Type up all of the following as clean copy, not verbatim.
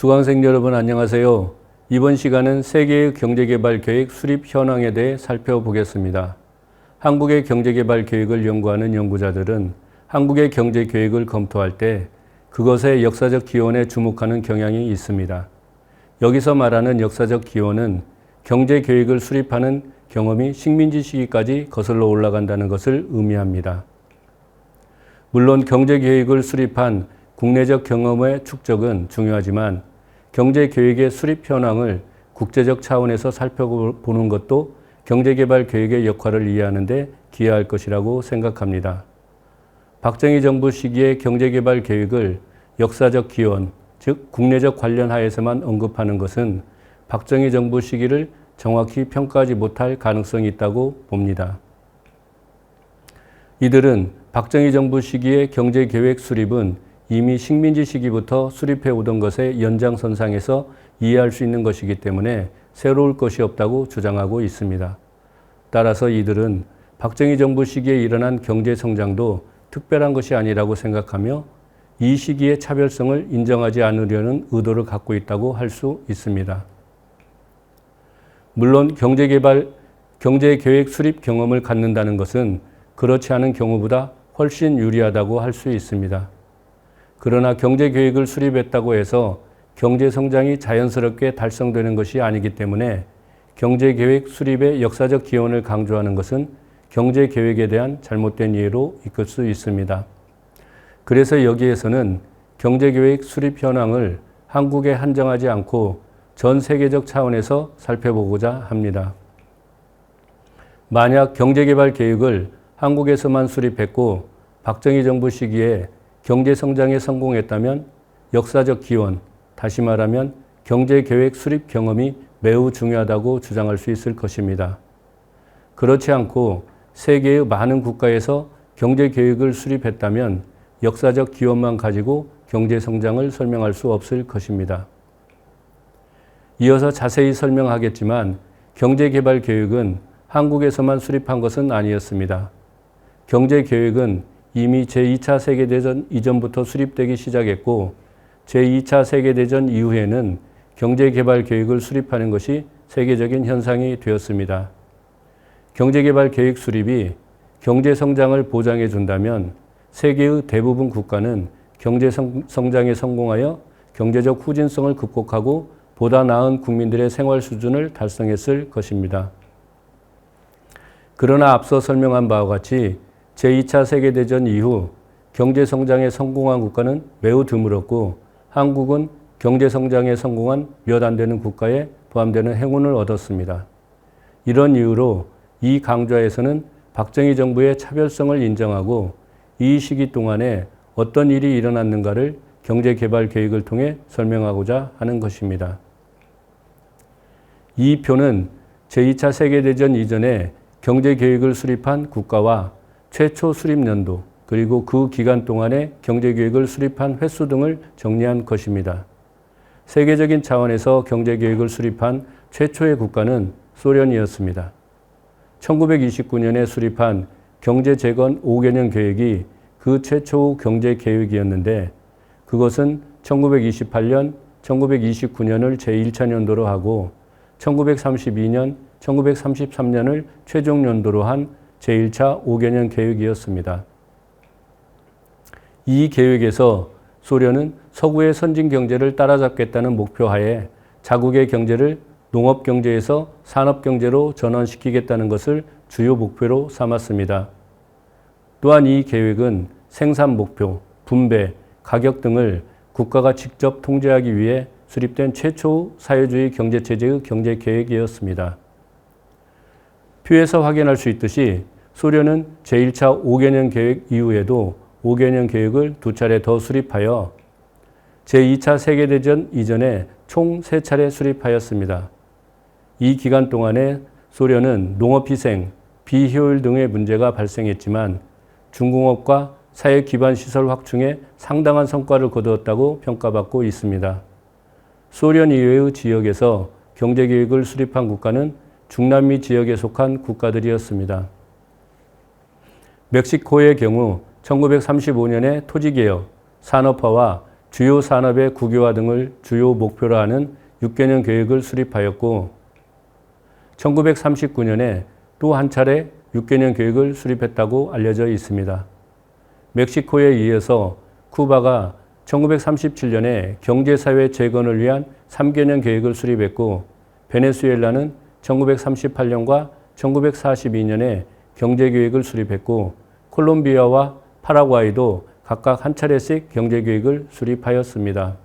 수강생 여러분 안녕하세요. 이번 시간은 세계의 경제개발계획 수립 현황에 대해 살펴보겠습니다. 한국의 경제개발계획을 연구하는 연구자들은 한국의 경제계획을 검토할 때 그것의 역사적 기원에 주목하는 경향이 있습니다. 여기서 말하는 역사적 기원은 경제계획을 수립하는 경험이 식민지 시기까지 거슬러 올라간다는 것을 의미합니다. 물론 경제계획을 수립한 국내적 경험의 축적은 중요하지만 경제계획의 수립 현황을 국제적 차원에서 살펴보는 것도 경제개발계획의 역할을 이해하는 데 기여할 것이라고 생각합니다. 박정희 정부 시기의 경제개발계획을 역사적 기원, 즉 국내적 관련 하에서만 언급하는 것은 박정희 정부 시기를 정확히 평가하지 못할 가능성이 있다고 봅니다. 이들은 박정희 정부 시기의 경제계획 수립은 이미 식민지 시기부터 수립해 오던 것의 연장선상에서 이해할 수 있는 것이기 때문에 새로울 것이 없다고 주장하고 있습니다. 따라서 이들은 박정희 정부 시기에 일어난 경제성장도 특별한 것이 아니라고 생각하며 이 시기의 차별성을 인정하지 않으려는 의도를 갖고 있다고 할 수 있습니다. 물론 경제계획 수립 경험을 갖는다는 것은 그렇지 않은 경우보다 훨씬 유리하다고 할 수 있습니다. 그러나 경제계획을 수립했다고 해서 경제성장이 자연스럽게 달성되는 것이 아니기 때문에 경제계획 수립의 역사적 기원을 강조하는 것은 경제계획에 대한 잘못된 이해로 이끌 수 있습니다. 그래서 여기에서는 경제계획 수립 현황을 한국에 한정하지 않고 전 세계적 차원에서 살펴보고자 합니다. 만약 경제개발계획을 한국에서만 수립했고 박정희 정부 시기에 경제성장에 성공했다면 역사적 기원, 다시 말하면 경제계획 수립 경험이 매우 중요하다고 주장할 수 있을 것입니다. 그렇지 않고 세계의 많은 국가에서 경제계획을 수립했다면 역사적 기원만 가지고 경제성장을 설명할 수 없을 것입니다. 이어서 자세히 설명하겠지만 경제개발계획은 한국에서만 수립한 것은 아니었습니다. 경제계획은 이미 제2차 세계대전 이전부터 수립되기 시작했고 제2차 세계대전 이후에는 경제개발계획을 수립하는 것이 세계적인 현상이 되었습니다. 경제개발계획 수립이 경제성장을 보장해 준다면 세계의 대부분 국가는 경제성장에 성공하여 경제적 후진성을 극복하고 보다 나은 국민들의 생활 수준을 달성했을 것입니다. 그러나 앞서 설명한 바와 같이 제2차 세계대전 이후 경제성장에 성공한 국가는 매우 드물었고 한국은 경제성장에 성공한 몇 안 되는 국가에 포함되는 행운을 얻었습니다. 이런 이유로 이 강좌에서는 박정희 정부의 차별성을 인정하고 이 시기 동안에 어떤 일이 일어났는가를 경제개발계획을 통해 설명하고자 하는 것입니다. 이 표는 제2차 세계대전 이전에 경제계획을 수립한 국가와 최초 수립연도 그리고 그 기간 동안에 경제계획을 수립한 횟수 등을 정리한 것입니다. 세계적인 차원에서 경제계획을 수립한 최초의 국가는 소련이었습니다. 1929년에 수립한 경제재건 5개년 계획이 그 최초 경제계획이었는데 그것은 1928년, 1929년을 제1차 년도로 하고 1932년, 1933년을 최종 연도로 한 제1차 5개년 계획이었습니다. 이 계획에서 소련은 서구의 선진 경제를 따라잡겠다는 목표하에 자국의 경제를 농업경제에서 산업경제로 전환시키겠다는 것을 주요 목표로 삼았습니다. 또한 이 계획은 생산 목표, 분배, 가격 등을 국가가 직접 통제하기 위해 수립된 최초 사회주의 경제체제의 경제계획이었습니다. 표에서 확인할 수 있듯이 소련은 제1차 5개년 계획 이후에도 5개년 계획을 2차례 더 수립하여 제2차 세계대전 이전에 총 3차례 수립하였습니다. 이 기간 동안에 소련은 농업희생, 비효율 등의 문제가 발생했지만 중공업과 사회 기반 시설 확충에 상당한 성과를 거두었다고 평가받고 있습니다. 소련 이외의 지역에서 경제계획을 수립한 국가는 중남미 지역에 속한 국가들이었습니다. 멕시코의 경우 1935년에 토지개혁, 산업화와 주요 산업의 국유화 등을 주요 목표로 하는 6개년 계획을 수립하였고 1939년에 또 한 차례 6개년 계획을 수립했다고 알려져 있습니다. 멕시코에 이어서 쿠바가 1937년에 경제사회 재건을 위한 3개년 계획을 수립했고 베네수엘라는 1938년과 1942년에 경제계획을 수립했고 콜롬비아와 파라과이도 각각 한 차례씩 경제계획을 수립하였습니다.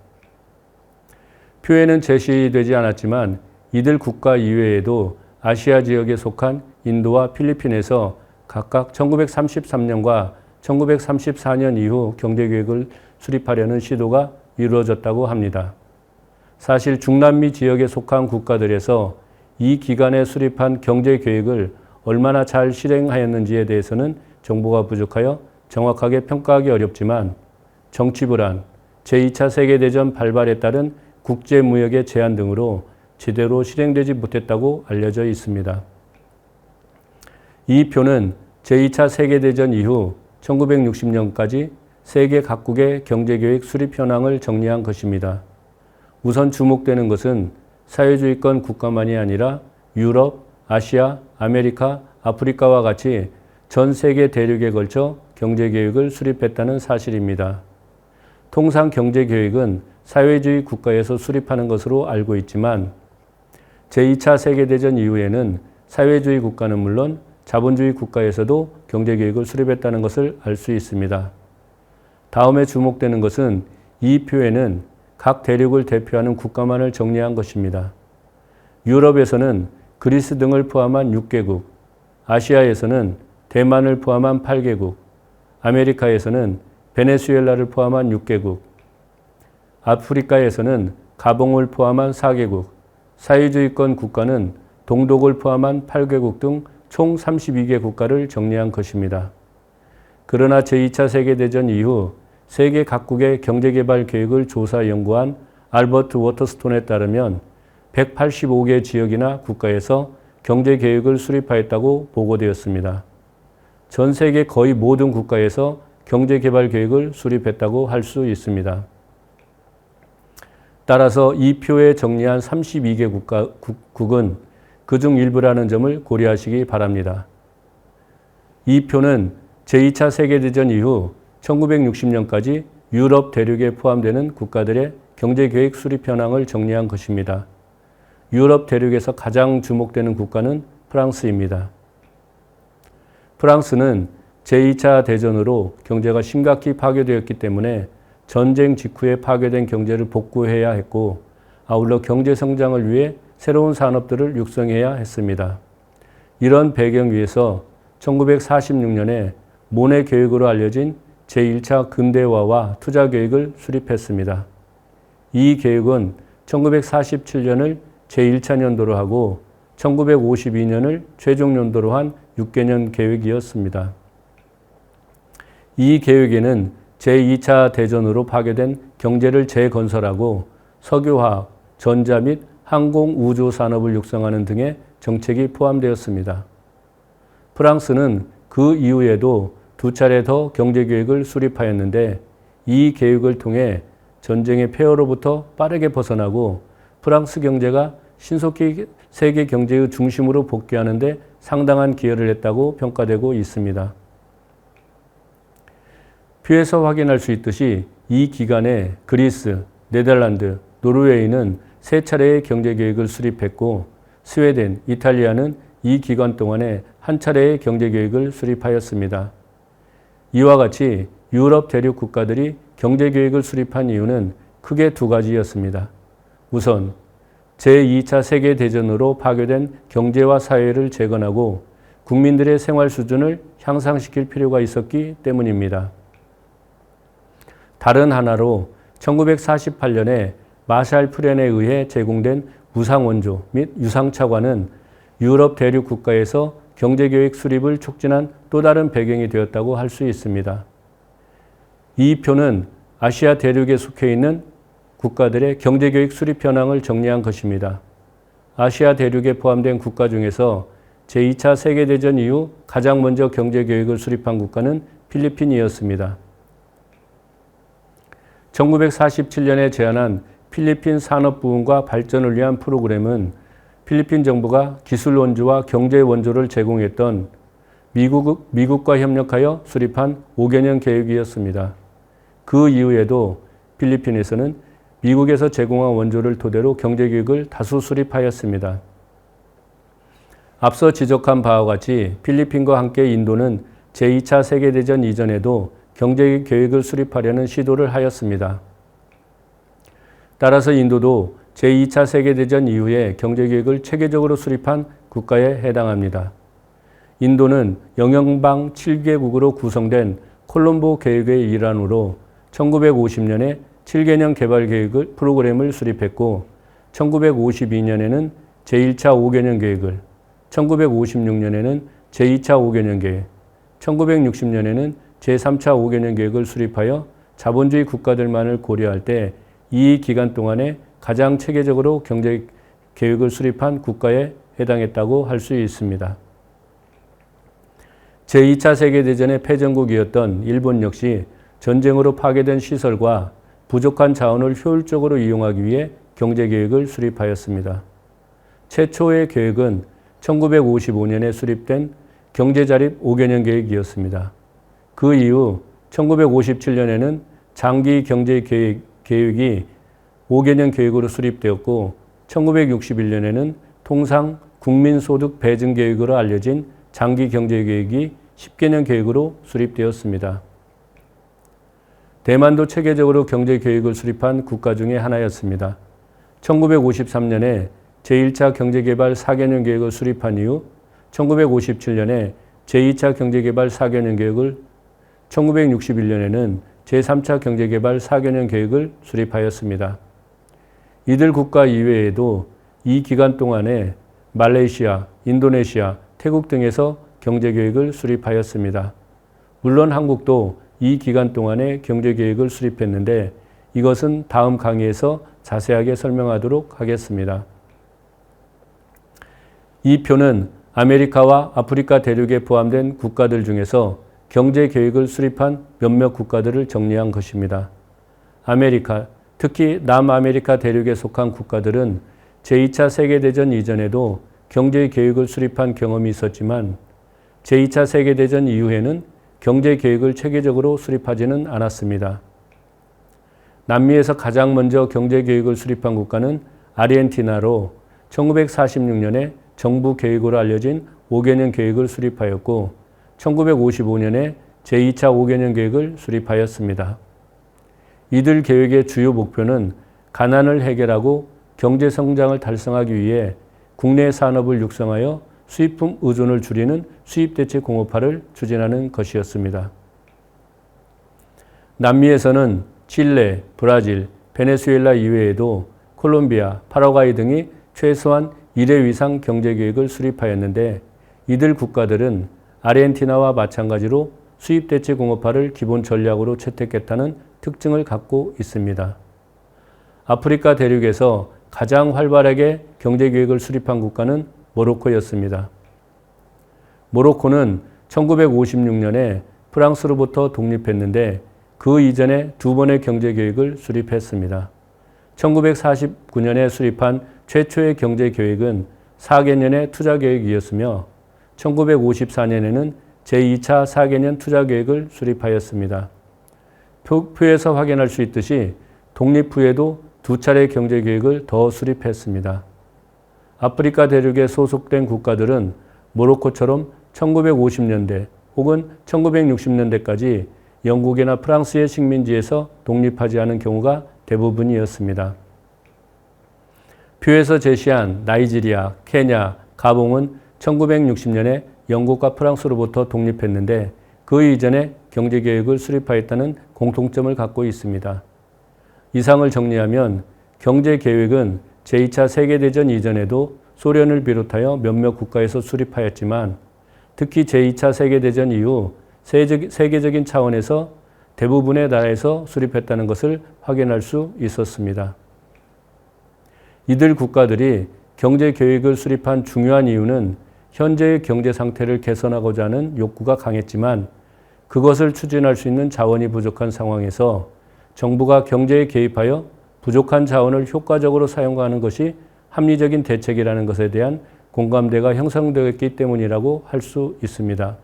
표에는 제시되지 않았지만 이들 국가 이외에도 아시아 지역에 속한 인도와 필리핀에서 각각 1933년과 1934년 이후 경제계획을 수립하려는 시도가 이루어졌다고 합니다. 사실 중남미 지역에 속한 국가들에서 이 기간에 수립한 경제계획을 얼마나 잘 실행하였는지에 대해서는 정보가 부족하여 정확하게 평가하기 어렵지만 정치 불안, 제2차 세계대전 발발에 따른 국제무역의 제한 등으로 제대로 실행되지 못했다고 알려져 있습니다. 이 표는 제2차 세계대전 이후 1960년까지 세계 각국의 경제계획 수립 현황을 정리한 것입니다. 우선 주목되는 것은 사회주의권 국가만이 아니라 유럽, 아시아, 아메리카, 아프리카와 같이 전 세계 대륙에 걸쳐 경제계획을 수립했다는 사실입니다. 통상 경제계획은 사회주의 국가에서 수립하는 것으로 알고 있지만 제2차 세계대전 이후에는 사회주의 국가는 물론 자본주의 국가에서도 경제계획을 수립했다는 것을 알 수 있습니다. 다음에 주목되는 것은 이 표에는 각 대륙을 대표하는 국가만을 정리한 것입니다. 유럽에서는 그리스 등을 포함한 6개국, 아시아에서는 대만을 포함한 8개국, 아메리카에서는 베네수엘라를 포함한 6개국, 아프리카에서는 가봉을 포함한 4개국, 사회주의권 국가는 동독을 포함한 8개국 등 총 32개 국가를 정리한 것입니다. 그러나 제2차 세계대전 이후 세계 각국의 경제개발 계획을 조사 연구한 알버트 워터스톤에 따르면 185개 지역이나 국가에서 경제계획을 수립하였다고 보고되었습니다. 전 세계 거의 모든 국가에서 경제개발 계획을 수립했다고 할 수 있습니다. 따라서 이 표에 정리한 32개 국은 그중 일부라는 점을 고려하시기 바랍니다. 이 표는 제2차 세계대전 이후 1960년까지 유럽 대륙에 포함되는 국가들의 경제계획 수립 현황을 정리한 것입니다. 유럽 대륙에서 가장 주목되는 국가는 프랑스입니다. 프랑스는 제2차 대전으로 경제가 심각히 파괴되었기 때문에 전쟁 직후에 파괴된 경제를 복구해야 했고 아울러 경제 성장을 위해 새로운 산업들을 육성해야 했습니다. 이런 배경 위에서 1946년에 모네 계획으로 알려진 제1차 근대화와 투자 계획을 수립했습니다. 이 계획은 1947년을 제1차 연도로 하고 1952년을 최종 연도로 한 6개년 계획이었습니다. 이 계획에는 제2차 대전으로 파괴된 경제를 재건설하고 석유화학, 전자 및 항공 우주 산업을 육성하는 등의 정책이 포함되었습니다. 프랑스는 그 이후에도 두 차례 더 경제계획을 수립하였는데 이 계획을 통해 전쟁의 폐허로부터 빠르게 벗어나고 프랑스 경제가 신속히 세계 경제의 중심으로 복귀하는 데 상당한 기여를 했다고 평가되고 있습니다. 표에서 확인할 수 있듯이 이 기간에 그리스, 네덜란드, 노르웨이는 세 차례의 경제계획을 수립했고 스웨덴, 이탈리아는 이 기간 동안에 한 차례의 경제계획을 수립하였습니다. 이와 같이 유럽 대륙 국가들이 경제계획을 수립한 이유는 크게 두 가지였습니다. 우선 제2차 세계대전으로 파괴된 경제와 사회를 재건하고 국민들의 생활 수준을 향상시킬 필요가 있었기 때문입니다. 다른 하나로 1948년에 마샬 플랜에 의해 제공된 무상원조 및 유상차관은 유럽 대륙 국가에서 경제계획 수립을 촉진한 또 다른 배경이 되었다고 할 수 있습니다. 이 표는 아시아 대륙에 속해 있는 국가들의 경제계획 수립 현황을 정리한 것입니다. 아시아 대륙에 포함된 국가 중에서 제2차 세계대전 이후 가장 먼저 경제계획을 수립한 국가는 필리핀이었습니다. 1947년에 제안한 필리핀 산업 부흥과 발전을 위한 프로그램은 필리핀 정부가 기술 원조와 경제 원조를 제공했던 미국과 협력하여 수립한 5개년 계획이었습니다. 그 이후에도 필리핀에서는 미국에서 제공한 원조를 토대로 경제계획을 다수 수립하였습니다. 앞서 지적한 바와 같이 필리핀과 함께 인도는 제2차 세계대전 이전에도 경제계획을 수립하려는 시도를 하였습니다. 따라서 인도도 제2차 세계대전 이후에 경제계획을 체계적으로 수립한 국가에 해당합니다. 인도는 영연방 7개국으로 구성된 콜롬보 계획의 일환으로 1950년에 7개년 개발 계획을 프로그램을 수립했고 1952년에는 제1차 5개년 계획을, 1956년에는 제2차 5개년 계획, 1960년에는 제3차 5개년 계획을 수립하여 자본주의 국가들만을 고려할 때 이 기간 동안에 가장 체계적으로 경제 계획을 수립한 국가에 해당했다고 할 수 있습니다. 제2차 세계대전의 패전국이었던 일본 역시 전쟁으로 파괴된 시설과 부족한 자원을 효율적으로 이용하기 위해 경제계획을 수립하였습니다. 최초의 계획은 1955년에 수립된 경제자립 5개년 계획이었습니다. 그 이후 1957년에는 장기 경제계획이 5개년 계획으로 수립되었고 1961년에는 통상 국민소득 배증 계획으로 알려진 장기 경제계획이 10개년 계획으로 수립되었습니다. 대만도 체계적으로 경제계획을 수립한 국가 중에 하나였습니다. 1953년에 제1차 경제개발 4개년 계획을 수립한 이후 1957년에 제2차 경제개발 4개년 계획을 1961년에는 제3차 경제개발 4개년 계획을 수립하였습니다. 이들 국가 이외에도 이 기간 동안에 말레이시아, 인도네시아, 태국 등에서 경제계획을 수립하였습니다. 물론 한국도 이 기간 동안에 경제계획을 수립했는데 이것은 다음 강의에서 자세하게 설명하도록 하겠습니다. 이 표는 아메리카와 아프리카 대륙에 포함된 국가들 중에서 경제계획을 수립한 몇몇 국가들을 정리한 것입니다. 아메리카, 특히 남아메리카 대륙에 속한 국가들은 제2차 세계대전 이전에도 경제계획을 수립한 경험이 있었지만 제2차 세계대전 이후에는 경제계획을 체계적으로 수립하지는 않았습니다. 남미에서 가장 먼저 경제계획을 수립한 국가는 아르헨티나로 1946년에 정부 계획으로 알려진 5개년 계획을 수립하였고 1955년에 제2차 5개년 계획을 수립하였습니다. 이들 계획의 주요 목표는 가난을 해결하고 경제 성장을 달성하기 위해 국내 산업을 육성하여 수입품 의존을 줄이는 수입대체 공업화를 추진하는 것이었습니다. 남미에서는 칠레, 브라질, 베네수엘라 이외에도 콜롬비아, 파라과이 등이 최소한 1회 이상 경제계획을 수립하였는데 이들 국가들은 아르헨티나와 마찬가지로 수입대체 공업화를 기본 전략으로 채택했다는 특징을 갖고 있습니다. 아프리카 대륙에서 가장 활발하게 경제계획을 수립한 국가는 모로코였습니다. 모로코는 1956년에 프랑스로부터 독립했는데 그 이전에 두 번의 경제계획을 수립했습니다. 1949년에 수립한 최초의 경제계획은 4개년의 투자계획이었으며 1954년에는 제2차 4개년 투자계획을 수립하였습니다. 표에서 확인할 수 있듯이 독립 후에도 두 차례 경제계획을 더 수립했습니다. 아프리카 대륙에 소속된 국가들은 모로코처럼 1950년대 혹은 1960년대까지 영국이나 프랑스의 식민지에서 독립하지 않은 경우가 대부분이었습니다. 표에서 제시한 나이지리아, 케냐, 가봉은 1960년에 영국과 프랑스로부터 독립했는데 그 이전에 경제계획을 수립하였다는 공통점을 갖고 있습니다. 이상을 정리하면 경제계획은 제2차 세계대전 이전에도 소련을 비롯하여 몇몇 국가에서 수립하였지만 특히 제2차 세계대전 이후 세계적인 차원에서 대부분의 나라에서 수립했다는 것을 확인할 수 있었습니다. 이들 국가들이 경제계획을 수립한 중요한 이유는 현재의 경제 상태를 개선하고자 하는 욕구가 강했지만 그것을 추진할 수 있는 자원이 부족한 상황에서 정부가 경제에 개입하여 부족한 자원을 효과적으로 사용하는 것이 합리적인 대책이라는 것에 대한 공감대가 형성되었기 때문이라고 할 수 있습니다.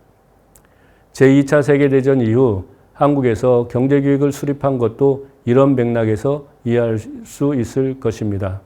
제2차 세계대전 이후 한국에서 경제교육을 수립한 것도 이런 맥락에서 이해할 수 있을 것입니다.